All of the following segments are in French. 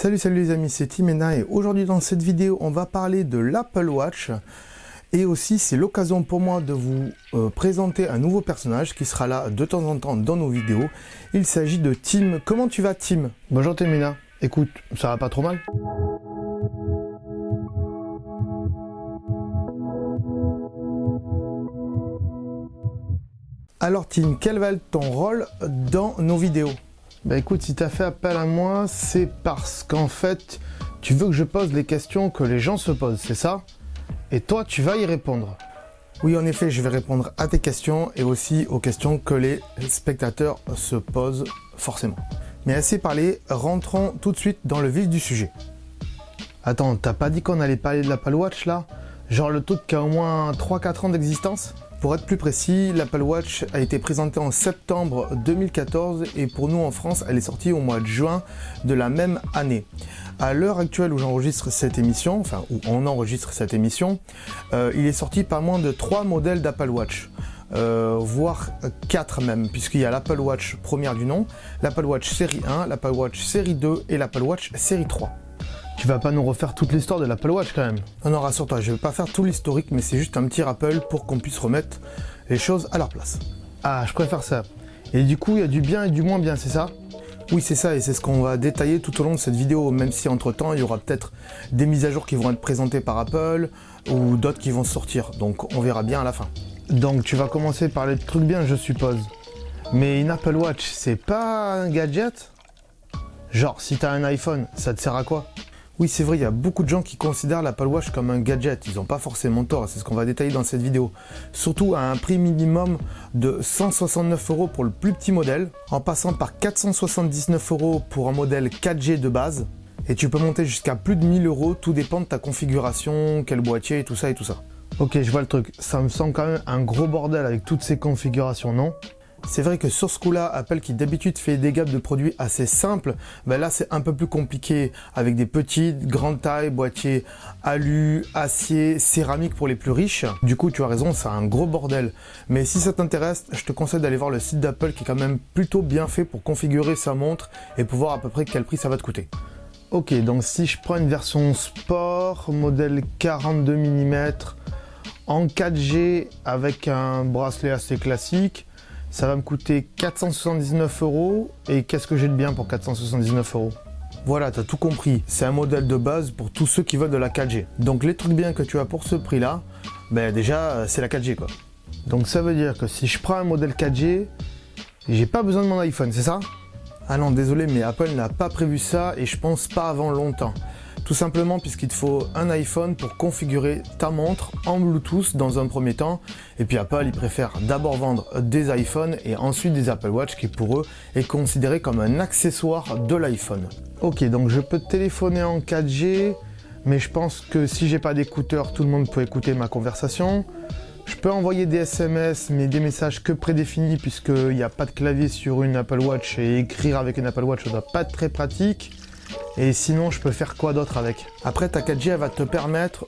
Salut les amis, c'est Timena et aujourd'hui dans cette vidéo on va parler de l'Apple Watch et aussi c'est l'occasion pour moi de vous présenter un nouveau personnage qui sera là de temps en temps dans nos vidéos. Il s'agit de Tim. Comment tu vas Tim? Bonjour Timena, écoute, ça va pas trop mal? Alors Tim, quel va être ton rôle dans nos vidéos? Bah écoute, si tu as fait appel à moi, c'est parce qu'en fait, tu veux que je pose les questions que les gens se posent, c'est ça? Et toi, tu vas y répondre. Oui, en effet, je vais répondre à tes questions et aussi aux questions que les spectateurs se posent forcément. Mais assez parlé, rentrons tout de suite dans le vif du sujet. Attends, t'as pas dit qu'on allait parler de l'Apple Watch là? Genre le truc qui a au moins 3-4 ans d'existence? Pour être plus précis, l'Apple Watch a été présentée en septembre 2014 et pour nous en France, elle est sortie au mois de juin de la même année. À l'heure actuelle où j'enregistre cette émission, enfin où on enregistre cette émission, il est sorti pas moins de 3 modèles d'Apple Watch. Voire 4 même, puisqu'il y a l'Apple Watch première du nom, l'Apple Watch série 1, l'Apple Watch série 2 et l'Apple Watch série 3. Tu vas pas nous refaire toute l'histoire de l'Apple Watch quand même? Non, rassure-toi, je vais pas faire tout l'historique, mais c'est juste un petit rappel pour qu'on puisse remettre les choses à leur place. Ah, je préfère ça. Et du coup, il y a du bien et du moins bien, c'est ça? Oui, c'est ça, et c'est ce qu'on va détailler tout au long de cette vidéo, même si entre-temps, il y aura peut-être des mises à jour qui vont être présentées par Apple, ou d'autres qui vont sortir, donc on verra bien à la fin. Donc tu vas commencer par les trucs bien, je suppose. Mais une Apple Watch, c'est pas un gadget? Genre, si t'as un iPhone, ça te sert à quoi? Oui, c'est vrai, il y a beaucoup de gens qui considèrent l'Apple Watch comme un gadget. Ils n'ont pas forcément tort, c'est ce qu'on va détailler dans cette vidéo. Surtout à un prix minimum de 169 € pour le plus petit modèle, en passant par 479 € pour un modèle 4G de base. Et tu peux monter jusqu'à plus de 1000 €, tout dépend de ta configuration, quel boîtier et tout ça et tout ça. Ok, je vois le truc. Ça me semble quand même un gros bordel avec toutes ces configurations, non? C'est vrai que sur ce coup-là, Apple qui d'habitude fait des gammes de produits assez simples, ben là c'est un peu plus compliqué avec des petites, grandes tailles, boîtiers alu, acier, céramique pour les plus riches. Du coup tu as raison, c'est un gros bordel. Mais si ça t'intéresse, je te conseille d'aller voir le site d'Apple qui est quand même plutôt bien fait pour configurer sa montre et pour voir à peu près quel prix ça va te coûter. Ok, donc si je prends une version sport, modèle 42 mm, en 4G avec un bracelet assez classique, ça va me coûter 479 €. Et qu'est-ce que j'ai de bien pour 479 €? Voilà, tu as tout compris. C'est un modèle de base pour tous ceux qui veulent de la 4G. Donc les trucs bien que tu as pour ce prix-là, ben déjà, c'est la 4G quoi. Donc ça veut dire que si je prends un modèle 4G, j'ai pas besoin de mon iPhone, c'est ça? Ah non, désolé, mais Apple n'a pas prévu ça et je pense pas avant longtemps. Tout simplement puisqu'il te faut un iPhone pour configurer ta montre en Bluetooth dans un premier temps. Et puis Apple, il préfère d'abord vendre des iPhones et ensuite des Apple Watch qui pour eux est considéré comme un accessoire de l'iPhone. Ok, donc je peux téléphoner en 4G, mais je pense que si j'ai pas d'écouteurs, tout le monde peut écouter ma conversation. Je peux envoyer des SMS, mais des messages que prédéfinis puisqu'il n'y a pas de clavier sur une Apple Watch et écrire avec une Apple Watch, ça doit pas être très pratique. Et sinon, je peux faire quoi d'autre avec? Après, ta 4G, elle va te permettre,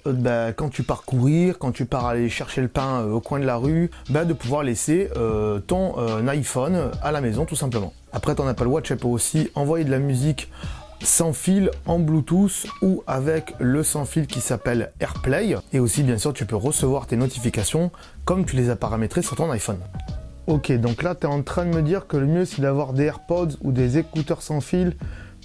quand tu pars courir, quand tu pars aller chercher le pain au coin de la rue, de pouvoir laisser ton iPhone à la maison, tout simplement. Après, ton Apple Watch, elle peut aussi envoyer de la musique sans fil en Bluetooth ou avec le sans fil qui s'appelle AirPlay. Et aussi, bien sûr, tu peux recevoir tes notifications comme tu les as paramétrées sur ton iPhone. Ok, donc là, tu es en train de me dire que le mieux, c'est d'avoir des AirPods ou des écouteurs sans fil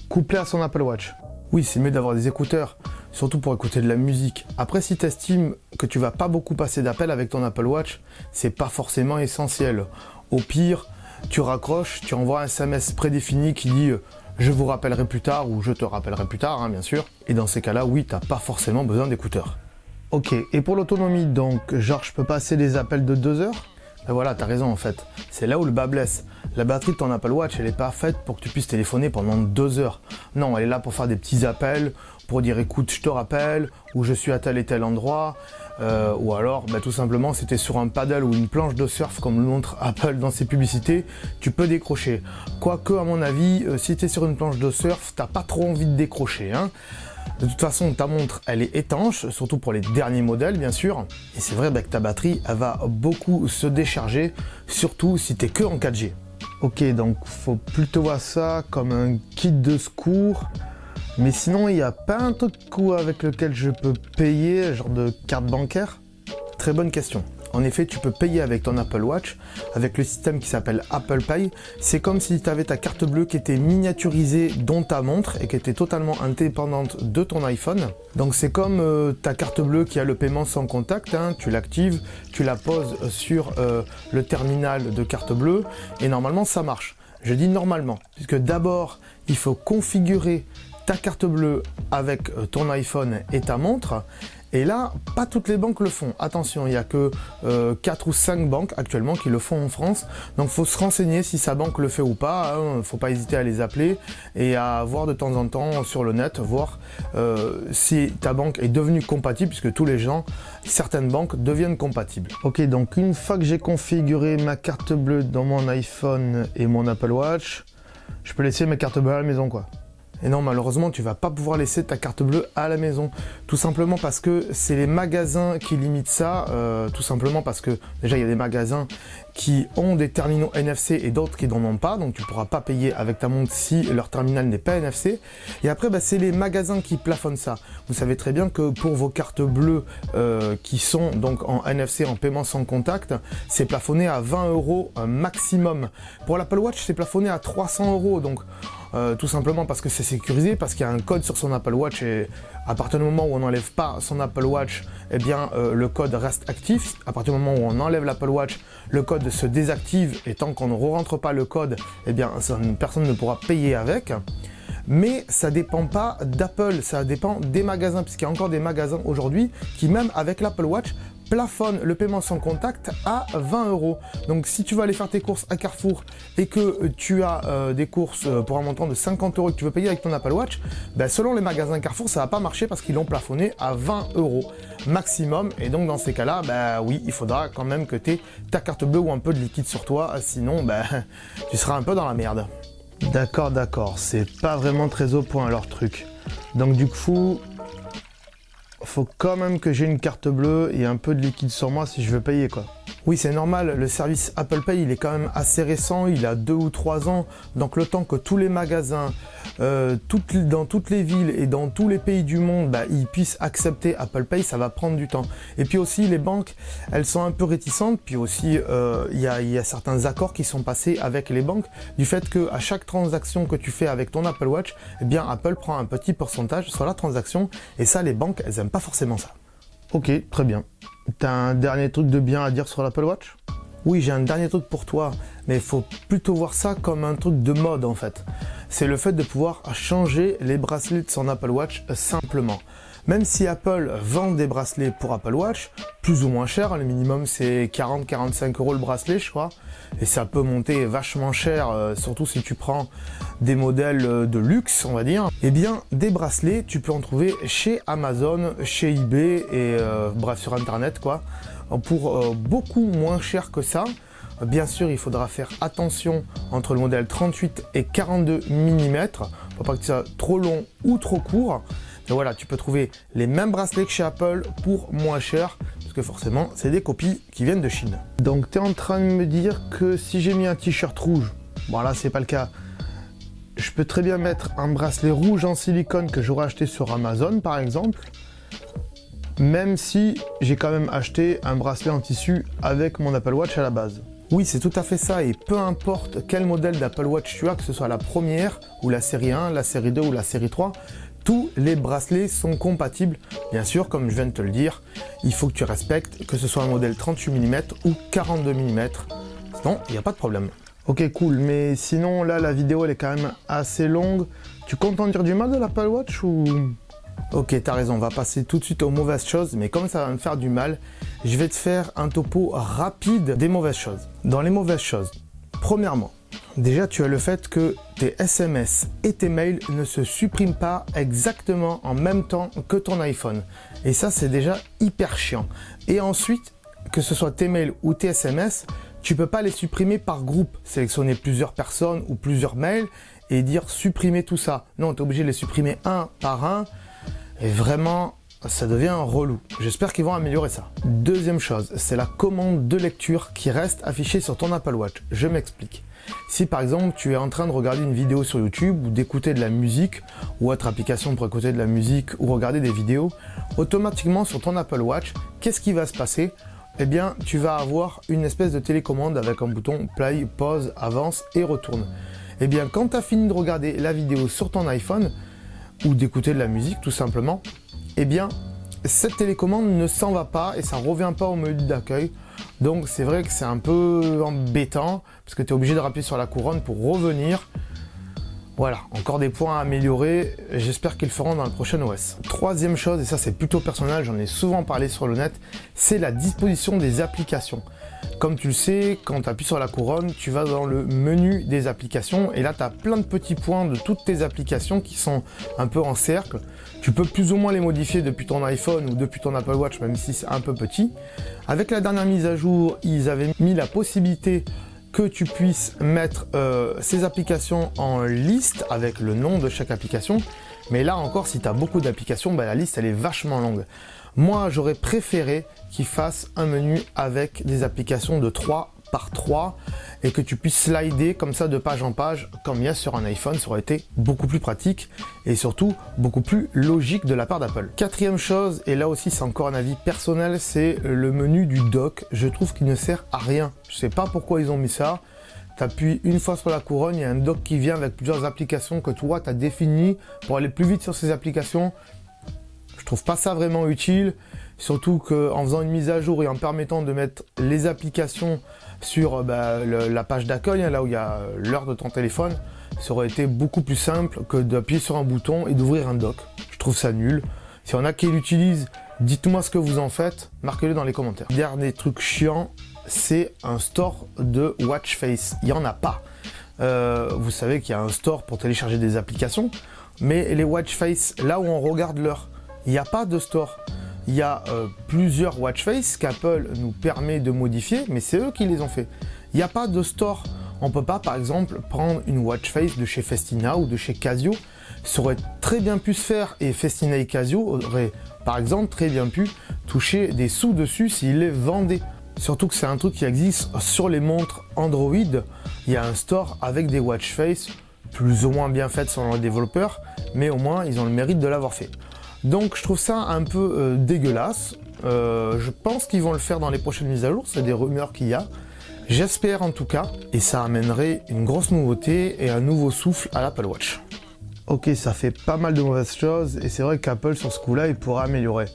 couplé à son Apple Watch. Oui, c'est mieux d'avoir des écouteurs, surtout pour écouter de la musique. Après, si tu estimes que tu vas pas beaucoup passer d'appels avec ton Apple Watch, c'est pas forcément essentiel. Au pire, tu raccroches, tu envoies un SMS prédéfini qui dit je vous rappellerai plus tard ou je te rappellerai plus tard, bien sûr. Et dans ces cas-là, oui, t'as pas forcément besoin d'écouteurs. Ok, et pour l'autonomie, donc, genre je peux passer des appels de 2 heures? Ben voilà, t'as raison en fait. C'est là où le bas blesse. La batterie de ton Apple Watch, elle n'est pas faite pour que tu puisses téléphoner pendant 2 heures. Non, elle est là pour faire des petits appels, pour dire écoute, je te rappelle, ou je suis à tel et tel endroit, ou alors tout simplement si tu es sur un paddle ou une planche de surf comme le montre Apple dans ses publicités, tu peux décrocher. Quoique à mon avis, si tu es sur une planche de surf, t'as pas trop envie de décrocher, hein. De toute façon, ta montre, elle est étanche, surtout pour les derniers modèles, bien sûr. Et c'est vrai que ta batterie, elle va beaucoup se décharger, surtout si tu es que en 4G. Ok, donc faut plutôt voir ça comme un kit de secours Mais sinon, il n'y a pas un truc avec lequel je peux payer, genre de carte bancaire? Très bonne question. En effet, tu peux payer avec ton Apple Watch, avec le système qui s'appelle Apple Pay. C'est comme si tu avais ta carte bleue qui était miniaturisée dans ta montre et qui était totalement indépendante de ton iPhone. Donc c'est comme ta carte bleue qui a le paiement sans contact, hein. Tu l'actives, tu la poses sur le terminal de carte bleue et normalement ça marche. Je dis normalement, puisque d'abord il faut configurer ta carte bleue avec ton iPhone et ta montre. Et là, pas toutes les banques le font. Attention, il n'y a que 4 ou 5 banques actuellement qui le font en France. Donc il faut se renseigner si sa banque le fait ou pas. Il ne faut pas hésiter à les appeler et à voir de temps en temps sur le net, voir si ta banque est devenue compatible, puisque tous les gens, certaines banques deviennent compatibles. Ok, donc une fois que j'ai configuré ma carte bleue dans mon iPhone et mon Apple Watch, je peux laisser ma carte bleue à la maison, quoi. Et non, malheureusement, tu vas pas pouvoir laisser ta carte bleue à la maison. Tout simplement parce que c'est les magasins qui limitent ça. Tout simplement parce que déjà, il y a des magasins qui ont des terminaux NFC et d'autres qui n'en ont pas. Donc, tu pourras pas payer avec ta montre si leur terminal n'est pas NFC. Et après, c'est les magasins qui plafonnent ça. Vous savez très bien que pour vos cartes bleues qui sont donc en NFC, en paiement sans contact, c'est plafonné à 20 € maximum. Pour l'Apple Watch, c'est plafonné à 300 €. Donc, tout simplement parce que c'est sécurisé, parce qu'il y a un code sur son Apple Watch et à partir du moment où on n'enlève pas son Apple Watch, eh bien le code reste actif. À partir du moment où on enlève l'Apple Watch, le code se désactive et tant qu'on ne rentre pas le code, eh bien personne ne pourra payer avec. Mais ça dépend pas d'Apple, ça dépend des magasins, puisqu'il y a encore des magasins aujourd'hui qui, même avec l'Apple Watch, plafonne le paiement sans contact à 20 €. Donc si tu vas aller faire tes courses à Carrefour et que tu as des courses pour un montant de 50 € que tu veux payer avec ton Apple Watch, selon les magasins Carrefour, ça va pas marcher parce qu'ils l'ont plafonné à 20 € maximum. Et donc dans ces cas-là, oui, il faudra quand même que tu aies ta carte bleue ou un peu de liquide sur toi, sinon tu seras un peu dans la merde. D'accord, c'est pas vraiment très au point leur truc. Donc du coup, faut quand même que j'ai une carte bleue et un peu de liquide sur moi si je veux payer, quoi. Oui, c'est normal, le service Apple Pay, il est quand même assez récent, il a 2 ou 3 ans, donc le temps que tous les magasins, dans toutes les villes et dans tous les pays du monde, ils puissent accepter Apple Pay, ça va prendre du temps. Et puis aussi, les banques, elles sont un peu réticentes, puis aussi, il y a certains accords qui sont passés avec les banques, du fait qu'à chaque transaction que tu fais avec ton Apple Watch, eh bien, Apple prend un petit pourcentage sur la transaction, et ça, les banques, elles aiment pas forcément ça. Ok, très bien. T'as un dernier truc de bien à dire sur l'Apple Watch? Oui, j'ai un dernier truc pour toi, mais il faut plutôt voir ça comme un truc de mode en fait. C'est le fait de pouvoir changer les bracelets de son Apple Watch simplement. Même si Apple vend des bracelets pour Apple Watch, plus ou moins cher, le minimum c'est 40-45 € le bracelet je crois, et ça peut monter vachement cher, surtout si tu prends des modèles de luxe on va dire. Eh bien des bracelets tu peux en trouver chez Amazon, chez eBay et bref sur internet quoi, pour beaucoup moins cher que ça. Bien sûr, il faudra faire attention entre le modèle 38 et 42 mm, faut pas que ça soit trop long ou trop court. Et voilà, tu peux trouver les mêmes bracelets que chez Apple pour moins cher, parce que forcément, c'est des copies qui viennent de Chine. Donc, tu es en train de me dire que si j'ai mis un t-shirt rouge, bon là, c'est pas le cas, je peux très bien mettre un bracelet rouge en silicone que j'aurais acheté sur Amazon, par exemple, même si j'ai quand même acheté un bracelet en tissu avec mon Apple Watch à la base. Oui, c'est tout à fait ça, et peu importe quel modèle d'Apple Watch tu as, que ce soit la première, ou la série 1, la série 2 ou la série 3, tous les bracelets sont compatibles. Bien sûr, comme je viens de te le dire, il faut que tu respectes que ce soit un modèle 38 mm ou 42 mm. Sinon, il n'y a pas de problème. Ok, cool, mais sinon, là, la vidéo, elle est quand même assez longue. Tu comptes en dire du mal de l'Apple Watch ou... Ok, t'as raison, on va passer tout de suite aux mauvaises choses, mais comme ça va me faire du mal, je vais te faire un topo rapide des mauvaises choses. Dans les mauvaises choses, premièrement, déjà tu as le fait que tes SMS et tes mails ne se suppriment pas exactement en même temps que ton iPhone. Et ça, c'est déjà hyper chiant. Et ensuite, que ce soit tes mails ou tes SMS, tu peux pas les supprimer par groupe, sélectionner plusieurs personnes ou plusieurs mails et dire supprimer tout ça. Non, tu es obligé de les supprimer un par un. Et vraiment, ça devient relou. J'espère qu'ils vont améliorer ça. Deuxième chose, c'est la commande de lecture qui reste affichée sur ton Apple Watch. Je m'explique. Si par exemple tu es en train de regarder une vidéo sur YouTube ou d'écouter de la musique ou autre application pour écouter de la musique ou regarder des vidéos, automatiquement sur ton Apple Watch, qu'est-ce qui va se passer? Eh bien, tu vas avoir une espèce de télécommande avec un bouton play, pause, avance et retourne. Eh bien, quand tu as fini de regarder la vidéo sur ton iPhone ou d'écouter de la musique tout simplement, eh bien, cette télécommande ne s'en va pas et ça ne revient pas au menu d'accueil. Donc c'est vrai que c'est un peu embêtant parce que tu es obligé de rappuyer sur la couronne pour revenir. Voilà, encore des points à améliorer, j'espère qu'ils le feront dans le prochain OS. Troisième chose, et ça c'est plutôt personnel, j'en ai souvent parlé sur le net, c'est la disposition des applications. Comme tu le sais, quand tu appuies sur la couronne, tu vas dans le menu des applications et là tu as plein de petits points de toutes tes applications qui sont un peu en cercle. Tu peux plus ou moins les modifier depuis ton iPhone ou depuis ton Apple Watch, même si c'est un peu petit. Avec la dernière mise à jour, ils avaient mis la possibilité que tu puisses mettre ces applications en liste avec le nom de chaque application. Mais là encore, si tu as beaucoup d'applications, la liste elle est vachement longue. Moi, j'aurais préféré qu'ils fassent un menu avec des applications de 3 par 3 et que tu puisses slider comme ça de page en page comme il y a sur un iPhone. Ça aurait été beaucoup plus pratique et surtout beaucoup plus logique de la part d'Apple. Quatrième chose, et là aussi c'est encore un avis personnel, c'est le menu du dock. Je trouve qu'il ne sert à rien. Je sais pas pourquoi ils ont mis ça. Tu appuies une fois sur la couronne, il y a un dock qui vient avec plusieurs applications que toi tu as définies pour aller plus vite sur ces applications. Je trouve pas ça vraiment utile, surtout qu'en faisant une mise à jour et en permettant de mettre les applications sur la page d'accueil, là où il y a l'heure de ton téléphone, ça aurait été beaucoup plus simple que d'appuyer sur un bouton et d'ouvrir un dock. Je trouve ça nul. Si on a qui l'utilise, dites-moi ce que vous en faites, marquez-le dans les commentaires. Dernier truc chiant, c'est un store de watch face. Il n'y en a pas. Vous savez qu'il y a un store pour télécharger des applications, mais les watch face, là où on regarde l'heure, il n'y a pas de store. Il y a plusieurs watch face qu'Apple nous permet de modifier, mais c'est eux qui les ont fait. Il n'y a pas de store. On ne peut pas, par exemple, prendre une watch face de chez Festina ou de chez Casio. Ça aurait très bien pu se faire et Festina et Casio auraient, par exemple, très bien pu toucher des sous dessus s'ils les vendaient. Surtout que c'est un truc qui existe sur les montres Android. Il y a un store avec des watch face plus ou moins bien faites selon les développeurs, mais au moins ils ont le mérite de l'avoir fait. Donc je trouve ça un peu dégueulasse. Je pense qu'ils vont le faire dans les prochaines mises à jour, c'est des rumeurs qu'il y a. J'espère en tout cas, et ça amènerait une grosse nouveauté et un nouveau souffle à l'Apple Watch. Ok, ça fait pas mal de mauvaises choses, et c'est vrai qu'Apple sur ce coup-là, il pourra améliorer.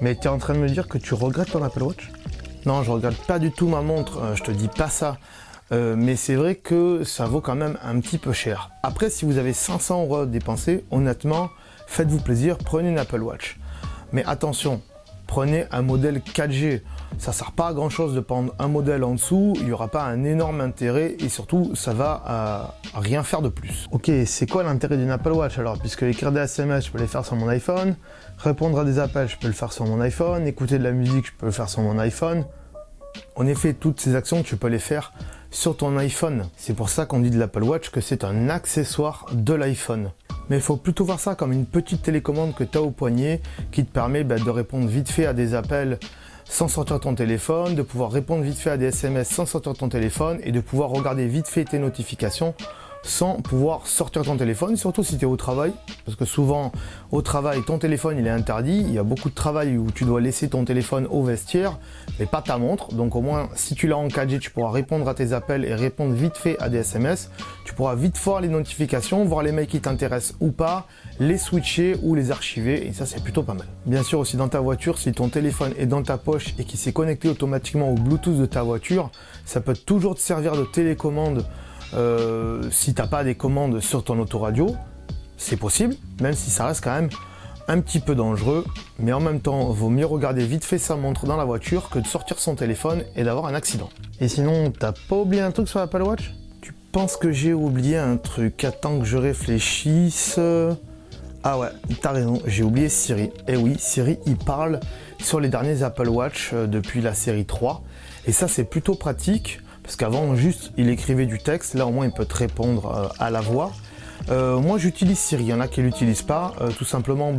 Mais tu es en train de me dire que tu regrettes ton Apple Watch? Non, je regrette pas du tout ma montre, je te dis pas ça. Mais c'est vrai que ça vaut quand même un petit peu cher. Après, si vous avez 500 € à dépenser, honnêtement, faites-vous plaisir, prenez une Apple Watch. Mais attention, prenez un modèle 4G. Ça ne sert pas à grand chose de prendre un modèle en dessous, il n'y aura pas un énorme intérêt et surtout, ça va à rien faire de plus. Ok, c'est quoi l'intérêt d'une Apple Watch alors? Puisque écrire des SMS, je peux les faire sur mon iPhone, répondre à des appels, je peux le faire sur mon iPhone, écouter de la musique, je peux le faire sur mon iPhone. En effet, toutes ces actions, tu peux les faire sur ton iPhone. C'est pour ça qu'on dit de l'Apple Watch que c'est un accessoire de l'iPhone. Mais il faut plutôt voir ça comme une petite télécommande que tu as au poignet qui te permet de répondre vite fait à des appels sans sortir ton téléphone, de pouvoir répondre vite fait à des SMS sans sortir ton téléphone et de pouvoir regarder vite fait tes notifications sans pouvoir sortir ton téléphone, surtout si tu es au travail, parce que souvent au travail ton téléphone il est interdit, il y a beaucoup de travail où tu dois laisser ton téléphone au vestiaire mais pas ta montre, donc au moins si tu l'as en 4G tu pourras répondre à tes appels et répondre vite fait à des SMS, tu pourras vite voir les notifications, voir les mails qui t'intéressent ou pas, les switcher ou les archiver et ça c'est plutôt pas mal. Bien sûr aussi dans ta voiture, si ton téléphone est dans ta poche et qu'il s'est connecté automatiquement au Bluetooth de ta voiture, ça peut toujours te servir de télécommande. Si t'as pas des commandes sur ton autoradio, c'est possible, même si ça reste quand même un petit peu dangereux, mais en même temps, vaut mieux regarder vite fait sa montre dans la voiture que de sortir son téléphone et d'avoir un accident. Et sinon, t'as pas oublié un truc sur l'Apple Watch? Tu penses que j'ai oublié un truc? Attends que je réfléchisse. Ah ouais, t'as raison, j'ai oublié Siri. Eh oui, Siri, il parle sur les derniers Apple Watch depuis la série 3, et ça c'est plutôt pratique. Parce qu'avant, juste, il écrivait du texte. Là, au moins, il peut te répondre à la voix. Moi j'utilise Siri, il y en a qui ne l'utilisent pas, tout simplement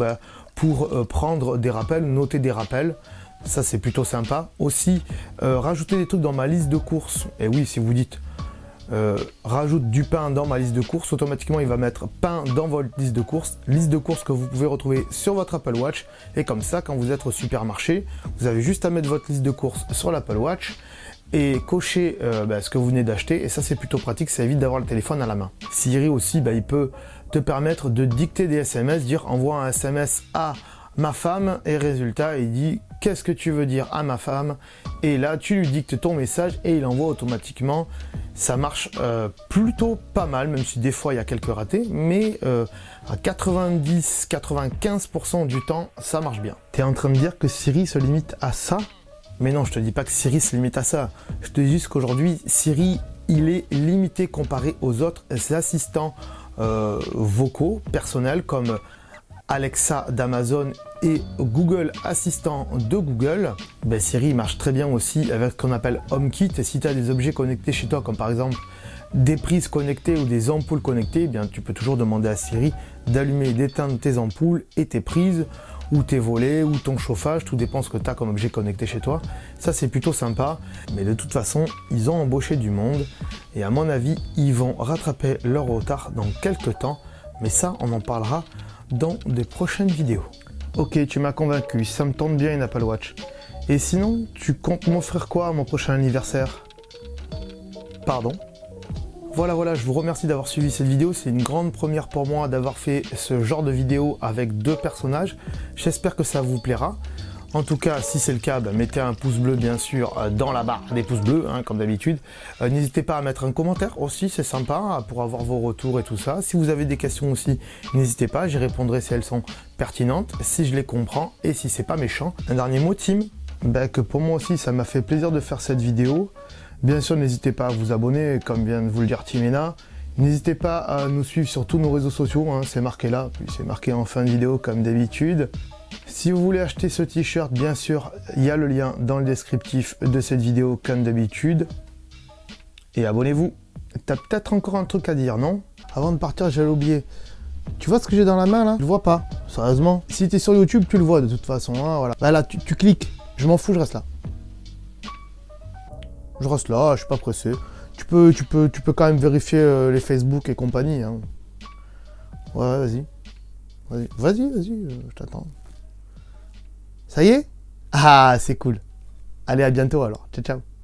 pour prendre des rappels, noter des rappels. Ça c'est plutôt sympa. Aussi, rajouter des trucs dans ma liste de courses. Et oui, si vous dites rajoute du pain dans ma liste de courses, automatiquement il va mettre pain dans votre liste de courses que vous pouvez retrouver sur votre Apple Watch. Et comme ça, quand vous êtes au supermarché, vous avez juste à mettre votre liste de courses sur l'Apple Watch et cocher ce que vous venez d'acheter. Et ça c'est plutôt pratique, ça évite d'avoir le téléphone à la main. Siri aussi, il peut te permettre de dicter des SMS, dire envoie un SMS à ma femme, et résultat il dit qu'est-ce que tu veux dire à ma femme, et là tu lui dictes ton message et il envoie automatiquement. Ça marche plutôt pas mal, même si des fois il y a quelques ratés, mais à 90-95% du temps ça marche bien. Tu es en train de dire que Siri se limite à ça? Mais non, je te dis pas que Siri se limite à ça, je te dis juste qu'aujourd'hui Siri il est limité comparé aux autres assistants vocaux personnels comme Alexa d'Amazon et Google Assistant de Google. Siri marche très bien aussi avec ce qu'on appelle HomeKit. Et si tu as des objets connectés chez toi, comme par exemple des prises connectées ou des ampoules connectées, tu peux toujours demander à Siri d'allumer et d'éteindre tes ampoules et tes prises, ou tes volets, ou ton chauffage, tout dépend ce que tu as comme objet connecté chez toi. Ça c'est plutôt sympa, mais de toute façon, ils ont embauché du monde, et à mon avis, ils vont rattraper leur retard dans quelques temps, mais ça, on en parlera dans des prochaines vidéos. Ok, tu m'as convaincu, ça me tente bien une Apple Watch. Et sinon, tu comptes m'offrir quoi à mon prochain anniversaire? Pardon? Voilà, je vous remercie d'avoir suivi cette vidéo. C'est une grande première pour moi d'avoir fait ce genre de vidéo avec deux personnages. J'espère que ça vous plaira. En tout cas, si c'est le cas, mettez un pouce bleu bien sûr dans la barre des pouces bleus, comme d'habitude. N'hésitez pas à mettre un commentaire aussi, c'est sympa pour avoir vos retours et tout ça. Si vous avez des questions aussi, n'hésitez pas, j'y répondrai si elles sont pertinentes, si je les comprends et si c'est pas méchant. Un dernier mot, Tim, que pour moi aussi ça m'a fait plaisir de faire cette vidéo. Bien sûr, n'hésitez pas à vous abonner, comme vient de vous le dire Timena. N'hésitez pas à nous suivre sur tous nos réseaux sociaux, c'est marqué là, puis c'est marqué en fin de vidéo comme d'habitude. Si vous voulez acheter ce t-shirt, bien sûr, il y a le lien dans le descriptif de cette vidéo comme d'habitude. Et abonnez-vous. T'as peut-être encore un truc à dire, non? Avant de partir, j'allais oublier. Tu vois ce que j'ai dans la main là? Je le vois pas, sérieusement. Si t'es sur YouTube, tu le vois de toute façon, voilà. Là, tu cliques. Je m'en fous, je reste là. Je reste là, je suis pas pressé. Tu peux quand même vérifier les Facebook et compagnie. Ouais, vas-y. Vas-y, je t'attends. Ça y est? Ah, c'est cool. Allez, à bientôt alors. Ciao, ciao.